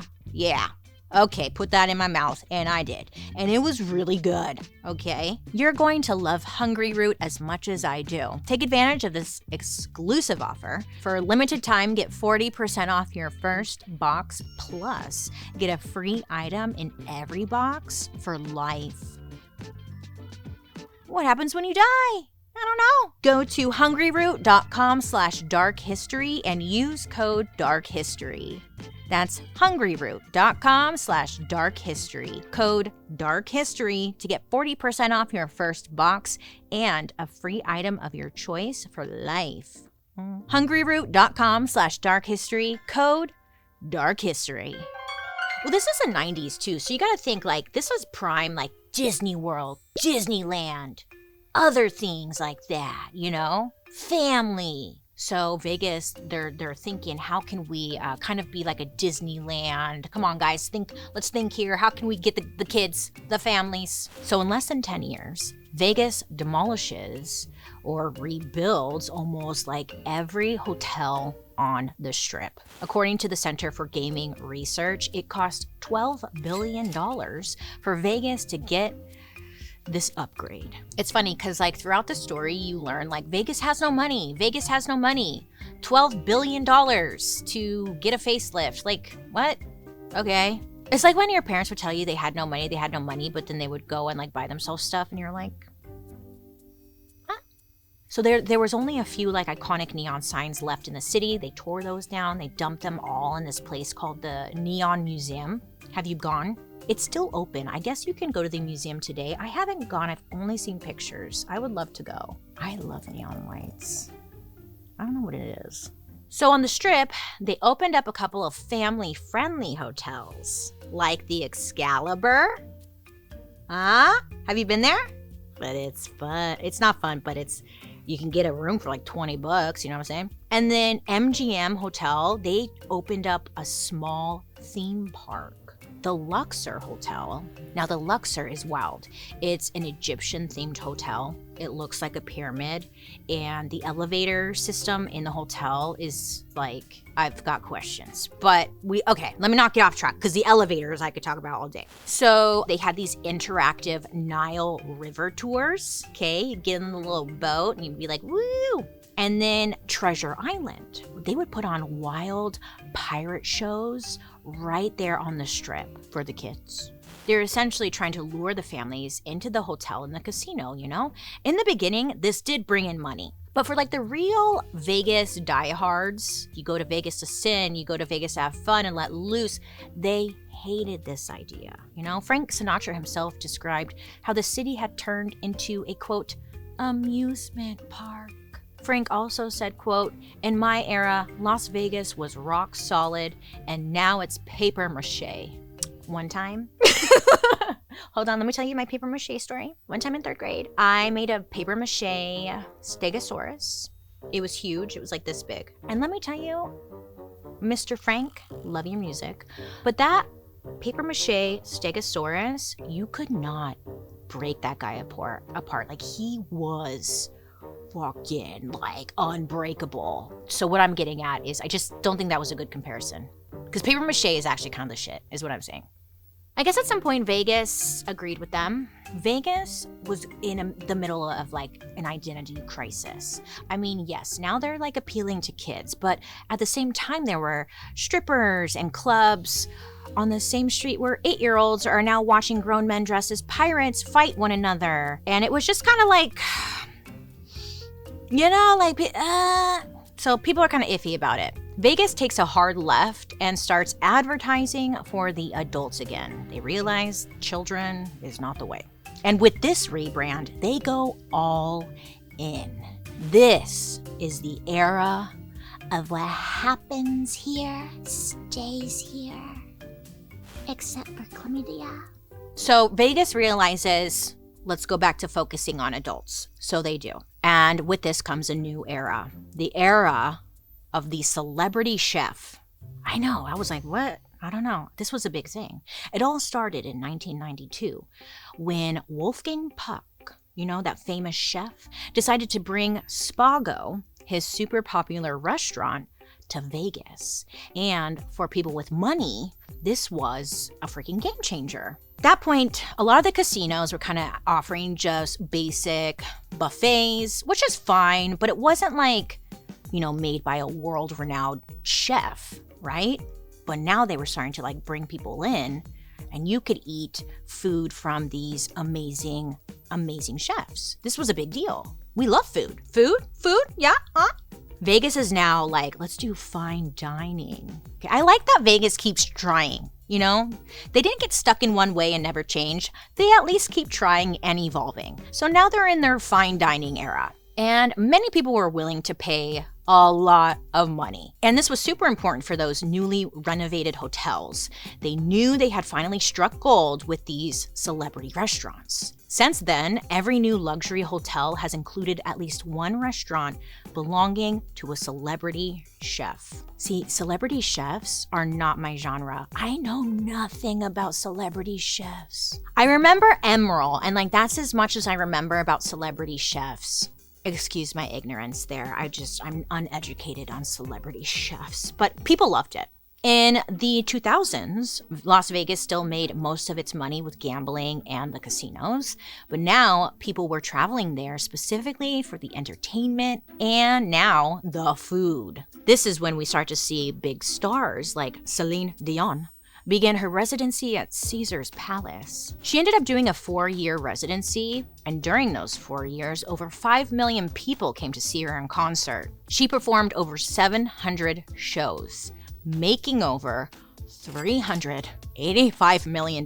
Okay, put that in my mouth, and I did. And it was really good, okay? You're going to love Hungry Root as much as I do. Take advantage of this exclusive offer. For a limited time, get 40% off your first box, plus get a free item in every box for life. What happens when you die? I don't know. Go to hungryroot.com/darkhistory and use code darkhistory. That's hungryroot.com/darkhistory. Code darkhistory to get 40% off your first box and a free item of your choice for life. hungryroot.com/darkhistory. Code darkhistory. Well, this is the 90s too, so you gotta think like this was prime like Disney World, Disneyland, other things like that, you know? Family. So Vegas, they're thinking, how can we kind of be like a Disneyland? Come on, guys, let's think here. How can we get the kids, the families? So in less than 10 years, Vegas demolishes or rebuilds almost like every hotel on the Strip. According to the Center for Gaming Research, it cost $12 billion for Vegas to get this upgrade. It's funny because like throughout the story you learn like Vegas has no money. $12 billion to get a facelift. Like what? Okay. It's like when your parents would tell you they had no money, but then they would go and like buy themselves stuff and you're like, huh? So there was only a few like iconic neon signs left in the city. They tore those down. They dumped them all in this place called the Neon Museum. Have you gone? It's still open. I guess you can go to the museum today. I haven't gone. I've only seen pictures. I would love to go. I love neon lights. I don't know what it is. So on the Strip, they opened up a couple of family-friendly hotels, like the Excalibur. Have you been there? But it's fun. It's not fun, but you can get a room for like $20, you know what I'm saying? And then MGM Hotel, they opened up a small theme park. The Luxor Hotel. Now the Luxor is wild. It's an Egyptian-themed hotel. It looks like a pyramid, and the elevator system in the hotel is like, I've got questions. But let me not get off track, because the elevators I could talk about all day. So they had these interactive Nile River tours, okay? You get in the little boat, and you'd be like, woo! And then Treasure Island. They would put on wild pirate shows right there on the Strip for the kids. They're essentially trying to lure the families into the hotel and the casino, you know? In the beginning, this did bring in money. But for like the real Vegas diehards, you go to Vegas to sin, you go to Vegas to have fun and let loose, they hated this idea. You know, Frank Sinatra himself described how the city had turned into a, quote, amusement park. Frank also said, quote, "In my era, Las Vegas was rock solid, and now it's paper mache." One time, hold on, let me tell you my paper mache story. One time in 3rd grade, I made a paper mache stegosaurus. It was huge. It was like this big. And let me tell you, Mr. Frank, love your music, but that paper mache stegosaurus, you could not break that guy apart. Like he was fucking like unbreakable. So what I'm getting at is I just don't think that was a good comparison, because paper mache is actually kind of the shit, is what I'm saying. I guess at some point Vegas agreed with them. Vegas was in the middle of like an identity crisis. I mean, yes, now they're like appealing to kids, but at the same time there were strippers and clubs on the same street where 8-year-olds are now watching grown men dressed as pirates fight one another. And it was just kind of like, so people are kind of iffy about it. Vegas takes a hard left and starts advertising for the adults again. They realize children is not the way. And with this rebrand, they go all in. This is the era of what happens here stays here, except for chlamydia. So Vegas realizes, let's go back to focusing on adults. So they do. And with this comes a new era. The era of the celebrity chef. I know, I was like, what? I don't know. This was a big thing. It all started in 1992 when Wolfgang Puck, that famous chef, decided to bring Spago, his super popular restaurant, to Vegas. And for people with money, this was a freaking game changer. At that point, a lot of the casinos were kind of offering just basic buffets, which is fine, but it wasn't like, made by a world-renowned chef, right? But now they were starting to like bring people in and you could eat food from these amazing, amazing chefs. This was a big deal. We love food. Food? Yeah, huh? Vegas is now like, let's do fine dining. Okay, I like that Vegas keeps trying, They didn't get stuck in one way and never change. They at least keep trying and evolving. So now they're in their fine dining era. And many people were willing to pay a lot of money. And this was super important for those newly renovated hotels. They knew they had finally struck gold with these celebrity restaurants. Since then, every new luxury hotel has included at least one restaurant belonging to a celebrity chef. See, celebrity chefs are not my genre. I know nothing about celebrity chefs. I remember Emerald, and that's as much as I remember about celebrity chefs. Excuse my ignorance there. I'm uneducated on celebrity chefs, but people loved it. In the 2000s, Las Vegas still made most of its money with gambling and the casinos, but now people were traveling there specifically for the entertainment and now the food. This is when we start to see big stars like Celine Dion began her residency at Caesar's Palace. She ended up doing a 4-year residency, and during those 4 years, over 5 million people came to see her in concert. She performed over 700 shows, making over $385 million.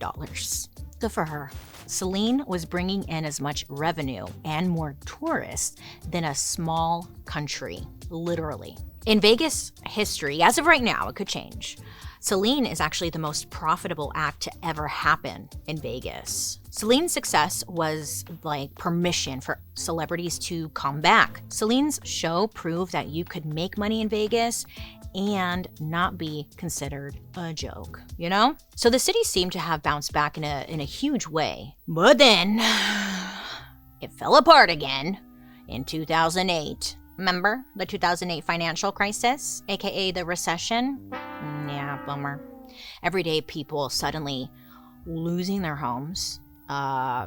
Good for her. Celine was bringing in as much revenue and more tourists than a small country, literally. In Vegas history, as of right now, it could change. Celine is actually the most profitable act to ever happen in Vegas. Celine's success was like permission for celebrities to come back. Celine's show proved that you could make money in Vegas and not be considered a joke, So the city seemed to have bounced back in a huge way. But then it fell apart again in 2008. Remember the 2008 financial crisis, aka the recession? Yeah, bummer. Everyday people suddenly losing their homes.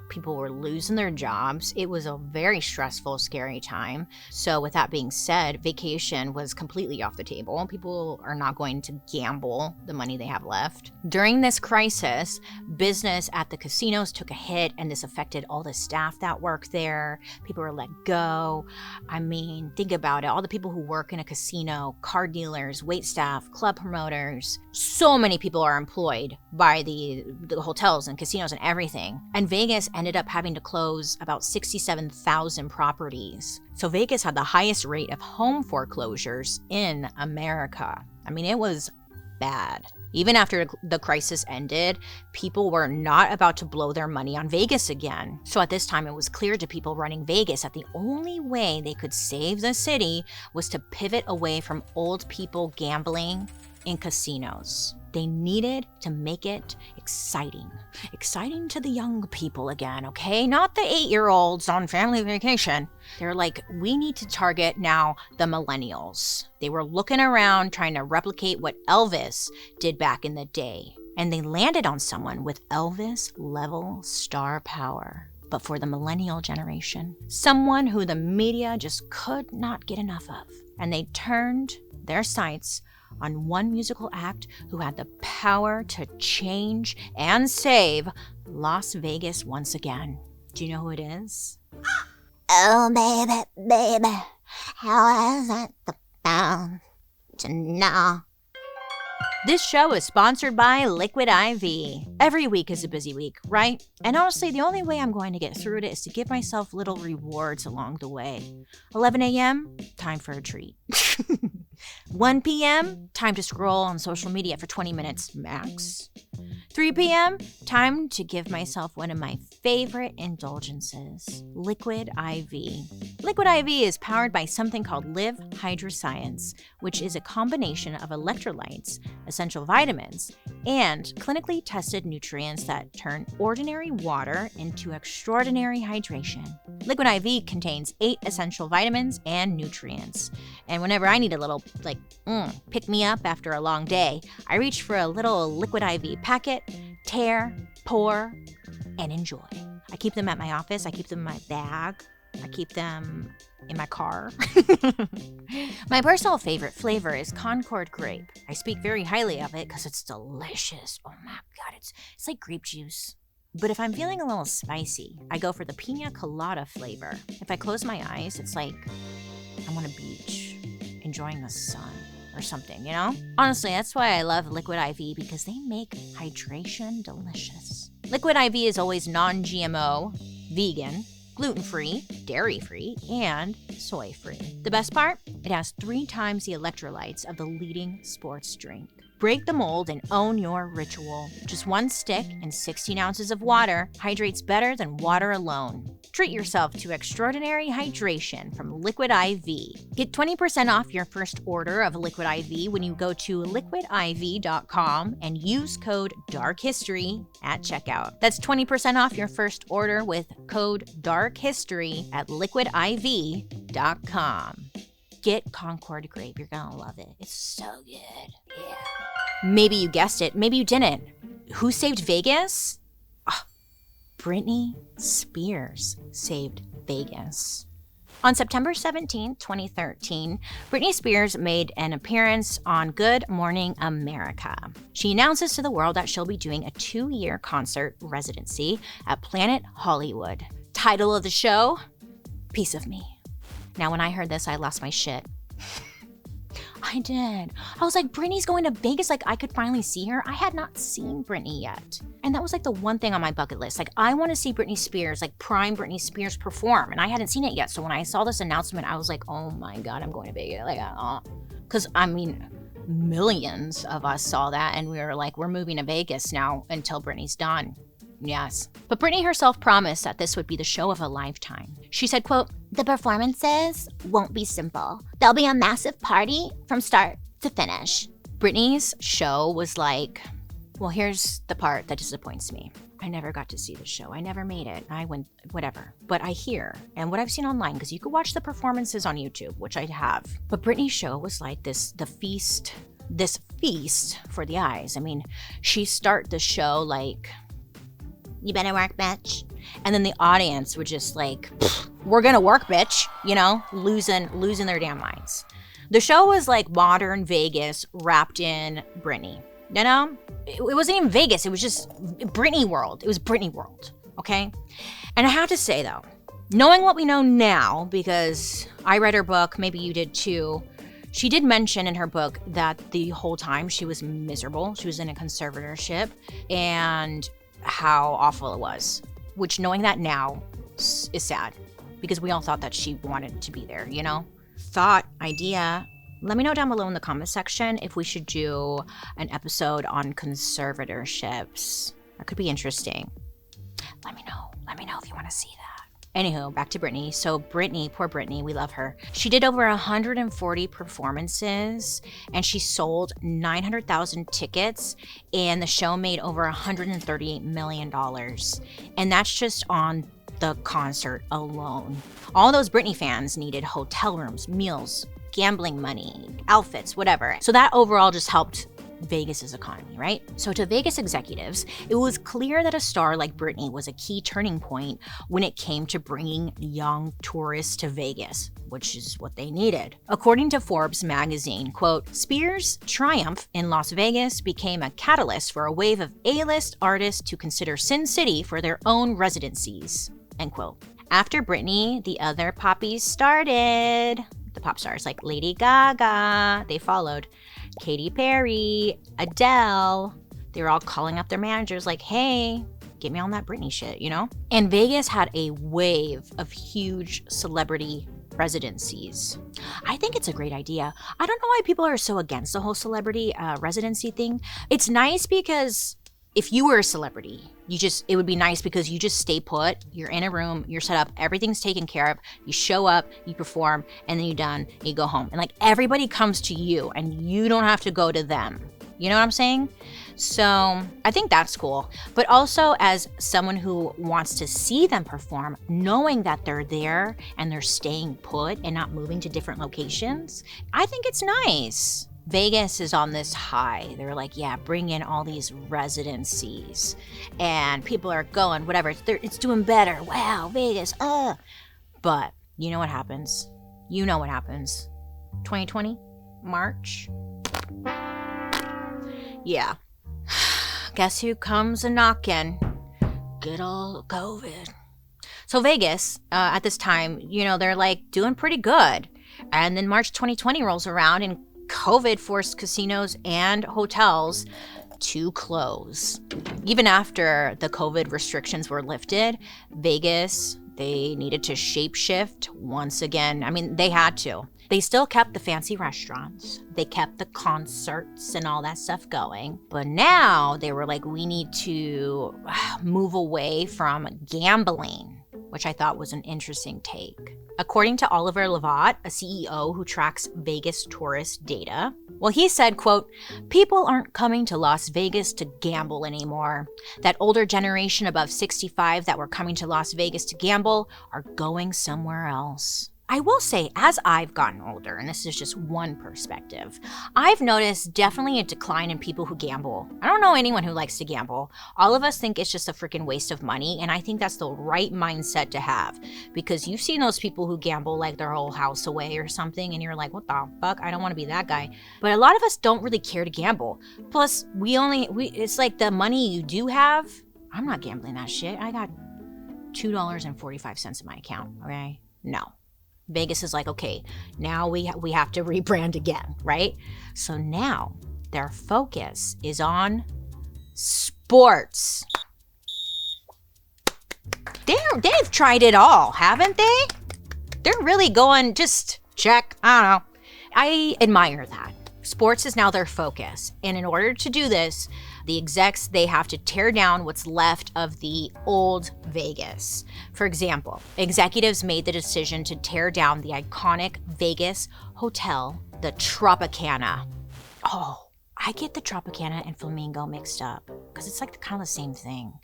People were losing their jobs. It was a very stressful, scary time. So with that being said, vacation was completely off the table. People are not going to gamble the money they have left. During this crisis, business at the casinos took a hit, and this affected all the staff that work there. People were let go. I mean, think about it. All the people who work in a casino, card dealers, wait staff, club promoters, so many people are employed by the hotels and casinos and everything. And Vegas ended up having to close about 67,000 properties. So Vegas had the highest rate of home foreclosures in America. I mean, it was bad. Even after the crisis ended, people were not about to blow their money on Vegas again. So at this time, it was clear to people running Vegas that the only way they could save the city was to pivot away from old people gambling in casinos. They needed to make it exciting. Exciting to the young people again, okay? Not the 8-year-olds on family vacation. They're like, we need to target now the millennials. They were looking around trying to replicate what Elvis did back in the day. And they landed on someone with Elvis-level star power. But for the millennial generation, someone who the media just could not get enough of. And they turned their sights on one musical act who had the power to change and save Las Vegas once again. Do you know who it is? Oh, baby, baby, how is it supposed to know? This show is sponsored by Liquid IV. Every week is a busy week, right? And honestly, the only way I'm going to get through it is to give myself little rewards along the way. 11 a.m., time for a treat. 1 p.m., time to scroll on social media for 20 minutes max. 3 p.m., time to give myself one of my favorite indulgences, Liquid IV. Liquid IV is powered by something called Live Hydroscience, which is a combination of electrolytes, essential vitamins, and clinically tested nutrients that turn ordinary water into extraordinary hydration. Liquid IV contains 8 essential vitamins and nutrients. And whenever I need a little, pick me up after a long day, I reach for a little Liquid IV packet, tear, pour, and enjoy. I keep them at my office. I keep them in my bag. I keep them in my car. My personal favorite flavor is Concord grape. I speak very highly of it because it's delicious. Oh my God, it's like grape juice. But if I'm feeling a little spicy, I go for the pina colada flavor. If I close my eyes, it's like I'm on a beach, enjoying the sun or something, you know? Honestly, that's why I love Liquid IV, because they make hydration delicious. Liquid IV is always non-GMO, vegan, gluten-free, dairy-free, and soy-free. The best part? It has 3 times the electrolytes of the leading sports drink. Break the mold and own your ritual. Just 1 stick and 16 ounces of water hydrates better than water alone. Treat yourself to extraordinary hydration from Liquid IV. Get 20% off your first order of Liquid IV when you go to liquidiv.com and use code DARKHISTORY at checkout. That's 20% off your first order with code DARKHISTORY at liquidiv.com. Get Concord grape. You're gonna love it. It's so good. Yeah. Maybe you guessed it. Maybe you didn't. Who saved Vegas? Britney Spears saved Vegas. On September 17, 2013, Britney Spears made an appearance on Good Morning America. She announces to the world that she'll be doing a 2-year concert residency at Planet Hollywood. Title of the show, Piece of Me. Now, when I heard this, I lost my shit. I did. I was like, Britney's going to Vegas, like I could finally see her. I had not seen Britney yet. And that was like the one thing on my bucket list. Like, I want to see Britney Spears, like prime Britney Spears perform. And I hadn't seen it yet. So when I saw this announcement, I was like, oh my God, I'm going to Vegas. Because I mean, millions of us saw that and we were like, we're moving to Vegas now until Britney's done. Yes. But Britney herself promised that this would be the show of a lifetime. She said, quote, "The performances won't be simple. There'll be a massive party from start to finish." Britney's show was like, well, here's the part that disappoints me. I never got to see the show. I never made it. I went, whatever. But I hear, and what I've seen online, because you could watch the performances on YouTube, which I have. But Britney's show was like this feast for the eyes. I mean, she start the show like, "You better work, bitch." And then the audience would just like, we're gonna work, bitch, you know, losing their damn minds. The show was like modern Vegas wrapped in Britney, you know? It wasn't even Vegas, it was just Britney World. It was Britney World, okay? And I have to say though, knowing what we know now, because I read her book, maybe you did too, she did mention in her book that the whole time she was miserable. She was in a conservatorship and how awful it was, which knowing that now is sad because we all thought that she wanted to be there, you know? Thought, idea, let me know down below in the comment section if we should do an episode on conservatorships. That could be interesting. Let me know if you want to see that. Anywho, back to Britney. So Britney, poor Britney, we love her. She did over 140 performances and she sold 900,000 tickets and the show made over $130 million. And that's just on the concert alone. All those Britney fans needed hotel rooms, meals, gambling money, outfits, whatever. So that overall just helped Vegas's economy, right? So to Vegas executives, it was clear that a star like Britney was a key turning point when it came to bringing young tourists to Vegas, which is what they needed. According to Forbes magazine, quote, Spears' triumph in Las Vegas became a catalyst for a wave of A-list artists to consider Sin City for their own residencies, end quote. After Britney, the other poppies started. The pop stars like Lady Gaga, they followed. Katy Perry, Adele, they were all calling up their managers like, hey, get me on that Britney shit, you know? And Vegas had a wave of huge celebrity residencies. I think it's a great idea. I don't know why people are so against the whole celebrity residency thing. It's nice because if you were a celebrity, it would be nice because you just stay put, you're in a room, you're set up, everything's taken care of, you show up, you perform, and then you're done, and you go home. And like everybody comes to you and you don't have to go to them. You know what I'm saying? So I think that's cool. But also as someone who wants to see them perform, knowing that they're there and they're staying put and not moving to different locations, I think it's nice. Vegas is on this high. They're like, yeah, bring in all these residencies. And people are going, whatever, it's doing better. Wow, Vegas, But you know what happens? 2020, March. Yeah. Guess who comes a-knocking? Good old COVID. So Vegas, at this time, they're like doing pretty good. And then March 2020 rolls around and COVID forced casinos and hotels to close. Even after the COVID restrictions were lifted, Vegas, they needed to shapeshift once again. I mean, they had to. They still kept the fancy restaurants. They kept the concerts and all that stuff going. But now they were like, we need to move away from gambling, which I thought was an interesting take. According to Oliver Lavatte, a CEO who tracks Vegas tourist data, well, he said, quote, people aren't coming to Las Vegas to gamble anymore. That older generation above 65 that were coming to Las Vegas to gamble are going somewhere else. I will say, as I've gotten older, and this is just one perspective, I've noticed definitely a decline in people who gamble. I don't know anyone who likes to gamble. All of us think it's just a freaking waste of money, and I think that's the right mindset to have. Because you've seen those people who gamble like their whole house away or something, and you're like, what the fuck? I don't want to be that guy. But a lot of us don't really care to gamble. Plus, it's like the money you do have, I'm not gambling that shit. I got $2.45 in my account, okay? No. Vegas is like, okay, now we have to rebrand again, right? So now their focus is on sports. They've tried it all, haven't they? They're really going, just check, I don't know. I admire that. Sports is now their focus. And in order to do this, the execs, they have to tear down what's left of the old Vegas. For example, executives made the decision to tear down the iconic Vegas hotel, the Tropicana. Oh, I get the Tropicana and Flamingo mixed up because it's like kind of the same thing.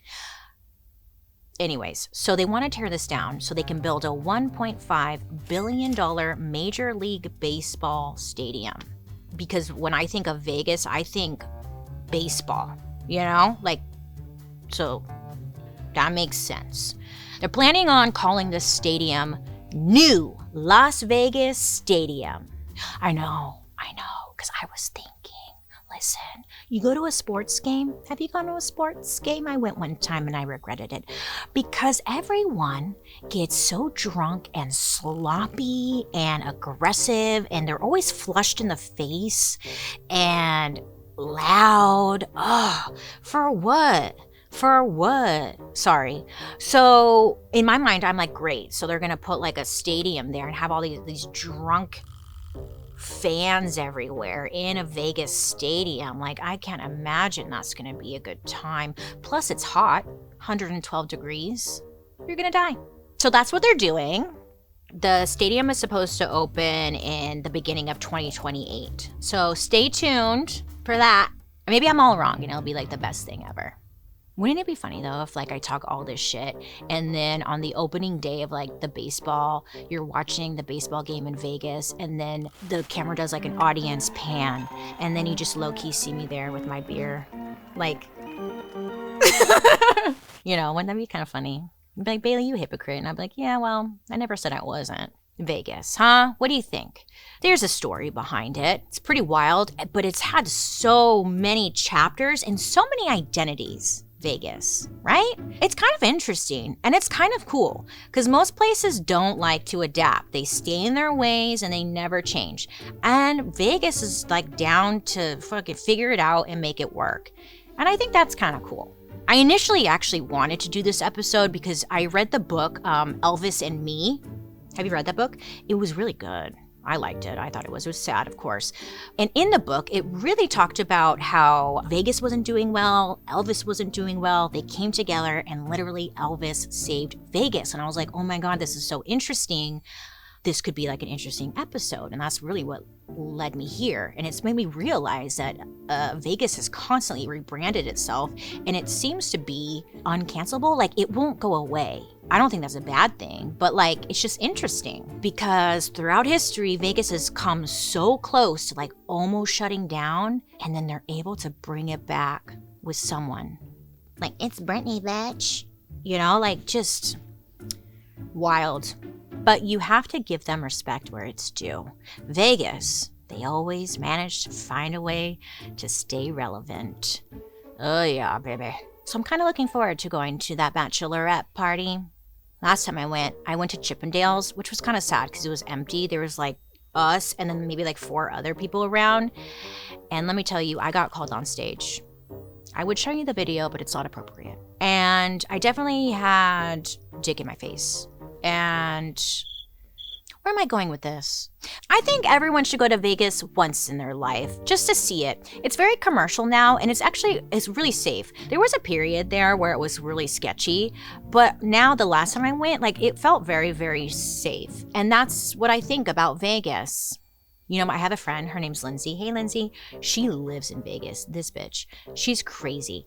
Anyways, so they want to tear this down so they can build a $1.5 billion Major League Baseball stadium. Because when I think of Vegas, I think baseball, so that makes sense. They're planning on calling this stadium New Las Vegas Stadium. I know, because I was thinking, listen, you go to a sports game? Have you gone to a sports game? I went one time and I regretted it because everyone gets so drunk and sloppy and aggressive and they're always flushed in the face and loud. Oh, for what? Sorry. So in my mind, I'm like, great. So they're going to put like a stadium there and have all these drunk fans everywhere in a Vegas stadium. Like, I can't imagine that's going to be a good time. Plus, it's hot, 112 degrees. You're going to die. So that's what they're doing. The stadium is supposed to open in the beginning of 2028. So stay tuned for that. Maybe I'm all wrong and it'll be like the best thing ever. Wouldn't it be funny though if like I talk all this shit and then on the opening day of like the baseball, you're watching the baseball game in Vegas and then the camera does like an audience pan and then you just low-key see me there with my beer. Like, you know, wouldn't that be kind of funny? You'd be like, Bailey, you hypocrite. And I'd be like, yeah, well, I never said I wasn't. Vegas, huh? What do you think? There's a story behind it. It's pretty wild, but it's had so many chapters and so many identities. Vegas, right? It's kind of interesting and it's kind of cool because most places don't like to adapt. They stay in their ways and they never change. And Vegas is like down to fucking figure it out and make it work. And I think that's kind of cool. I initially actually wanted to do this episode because I read the book, Elvis and Me. Have you read that book? It was really good. I liked it. I thought it was sad, of course. And in the book, it really talked about how Vegas wasn't doing well, Elvis wasn't doing well. They came together and literally Elvis saved Vegas. And I was like, oh my God, this is so interesting. This could be like an interesting episode. And that's really what led me here. And it's made me realize that Vegas has constantly rebranded itself and it seems to be uncancelable. Like it won't go away. I don't think that's a bad thing, but like, it's just interesting because throughout history, Vegas has come so close to like almost shutting down and then they're able to bring it back with someone. Like, it's Britney, bitch. You know, like just wild. But you have to give them respect where it's due. Vegas, they always manage to find a way to stay relevant. Oh yeah, baby. So I'm kind of looking forward to going to that bachelorette party. Last time I went to Chippendales, which was kind of sad because it was empty. There was like us and then maybe like 4 other people around. And let me tell you, I got called on stage. I would show you the video, but it's not appropriate. And I definitely had dick in my face. And where am I going with this? I think everyone should go to Vegas once in their life just to see it. It's very commercial now and it's really safe. There was a period there where it was really sketchy, but now the last time I went, like it felt very, very safe. And that's what I think about Vegas. You know, I have a friend, her name's Lindsay. Hey, Lindsay. She lives in Vegas, this bitch. She's crazy.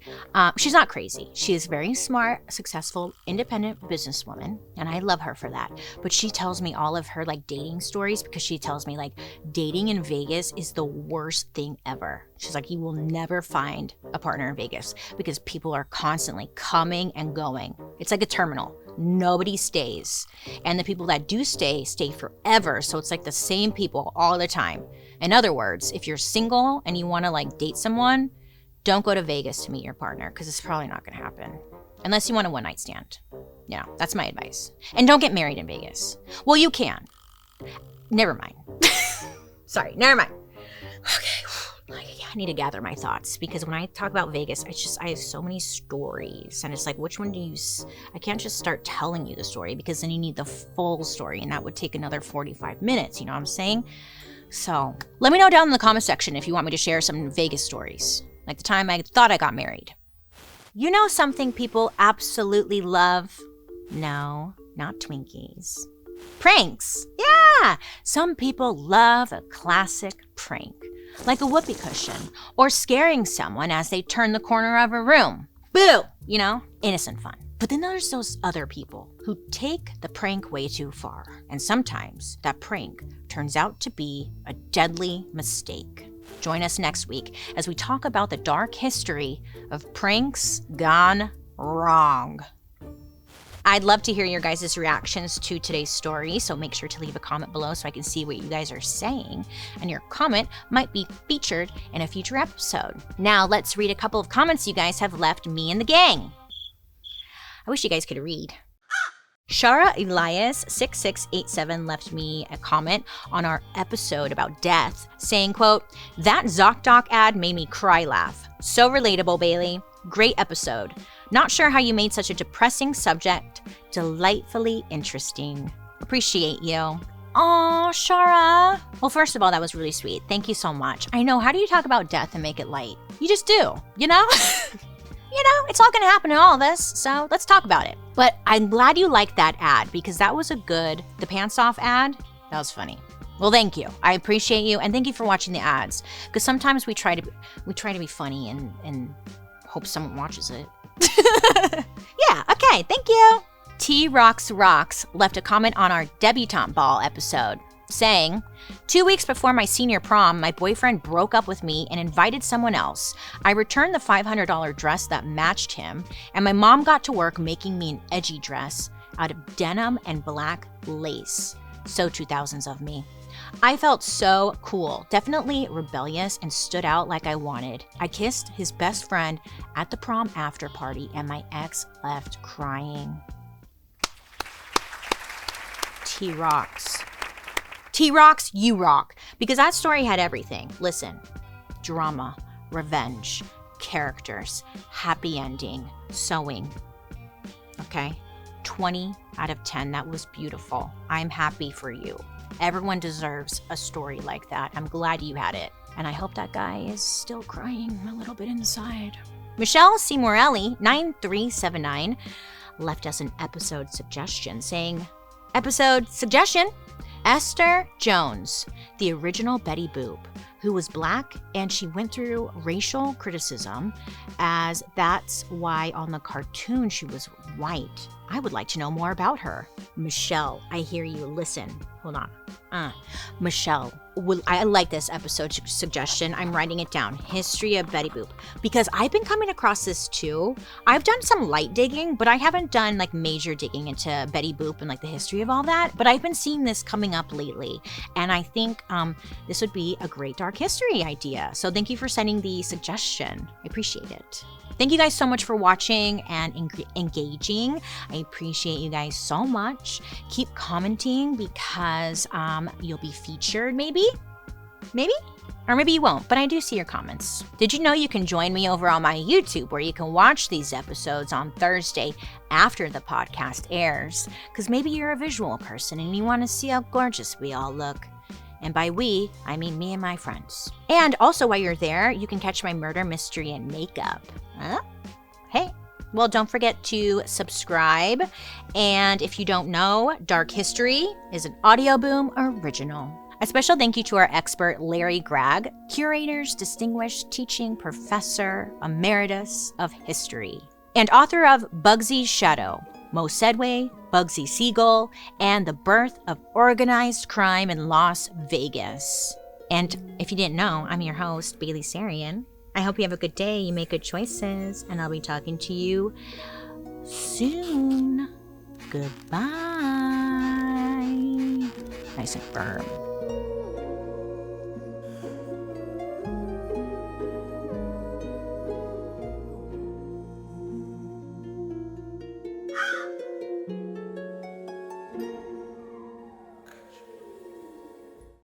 She's not crazy. She is very smart, successful, independent businesswoman, and I love her for that. But she tells me all of her, like, dating stories because she tells me, like, dating in Vegas is the worst thing ever. She's like, you will never find a partner in Vegas because people are constantly coming and going. It's like a terminal. Nobody stays. And the people that do stay forever. So it's like the same people all the time. In other words, if you're single and you want to like date someone, don't go to Vegas to meet your partner because it's probably not going to happen. Unless you want a one-night stand. You know, that's my advice. And don't get married in Vegas. Well, you can. Never mind. Sorry, never mind. Okay. I need to gather my thoughts because when I talk about Vegas, I have so many stories and it's like, which one do you, I can't just start telling you the story because then you need the full story and that would take another 45 minutes. You know what I'm saying? So let me know down in the comment section if you want me to share some Vegas stories, like the time I thought I got married. You know something people absolutely love? No, not Twinkies. Pranks. Yeah, some people love a classic prank. Like a whoopee cushion, or scaring someone as they turn the corner of a room. Boo! You know, innocent fun. But then there's those other people who take the prank way too far. And sometimes that prank turns out to be a deadly mistake. Join us next week as we talk about the dark history of pranks gone wrong. I'd love to hear your guys' reactions to today's story, so make sure to leave a comment below so I can see what you guys are saying, and your comment might be featured in a future episode. Now, let's read a couple of comments you guys have left me and the gang. I wish you guys could read. Shara Elias 6687 left me a comment on our episode about death, saying, quote, "That ZocDoc ad made me cry laugh. So relatable, Bailey. Great episode. Not sure how you made such a depressing subject delightfully interesting. Appreciate you." Aw, Shara. Well, first of all, that was really sweet. Thank you so much. I know, how do you talk about death and make it light? You just do, you know? You know, it's all gonna happen to all of us, so let's talk about it. But I'm glad you liked that ad because that was the pants off ad, that was funny. Well, thank you. I appreciate you, and thank you for watching the ads. Because sometimes we try to be funny and hope someone watches it. Yeah, okay, thank you. T Rocks left a comment on our debutante ball episode, saying, 2 weeks before my senior prom, my boyfriend broke up with me and invited someone else. I returned the $500 dress that matched him, and my mom got to work making me an edgy dress out of denim and black lace. So 2000s of me. I felt so cool, definitely rebellious, and stood out like I wanted. I kissed his best friend at the prom after party, and my ex left crying. T-Rocks. T-Rocks, you rock. Because that story had everything. Listen, drama, revenge, characters, happy ending, sewing. Okay? 20 out of 10. That was beautiful. I'm happy for you. Everyone deserves a story like that. I'm glad you had it. And I hope that guy is still crying a little bit inside. Michelle C. Morelli, 9379, left us an episode suggestion saying, episode suggestion, Esther Jones, the original Betty Boop, who was black and she went through racial criticism as that's why on the cartoon she was white. I would like to know more about her. Michelle, I hear you. Listen, hold on. Michelle, I like this episode suggestion. I'm writing it down. History of Betty Boop. Because I've been coming across this too. I've done some light digging, but I haven't done like major digging into Betty Boop and like the history of all that. But I've been seeing this coming up lately. And I think this would be a great dark history idea. So thank you for sending the suggestion. I appreciate it. Thank you guys so much for watching and engaging. I appreciate you guys so much. Keep commenting because you'll be featured maybe? Or maybe you won't, but I do see your comments. Did you know you can join me over on my YouTube where you can watch these episodes on Thursday after the podcast airs? Because maybe you're a visual person and you want to see how gorgeous we all look. And by we, I mean me and my friends. And also while you're there, you can catch my murder, mystery, and makeup. Huh? Hey. Well, don't forget to subscribe. And if you don't know, Dark History is an Audio Boom original. A special thank you to our expert, Larry Gregg, Curator's Distinguished Teaching Professor Emeritus of History, and author of Bugsy's Shadow, Mo Sedway, Bugsy Siegel, and the birth of organized crime in Las Vegas. And if you didn't know, I'm your host, Bailey Sarian. I hope you have a good day, you make good choices, and I'll be talking to you soon. Goodbye. Nice and firm.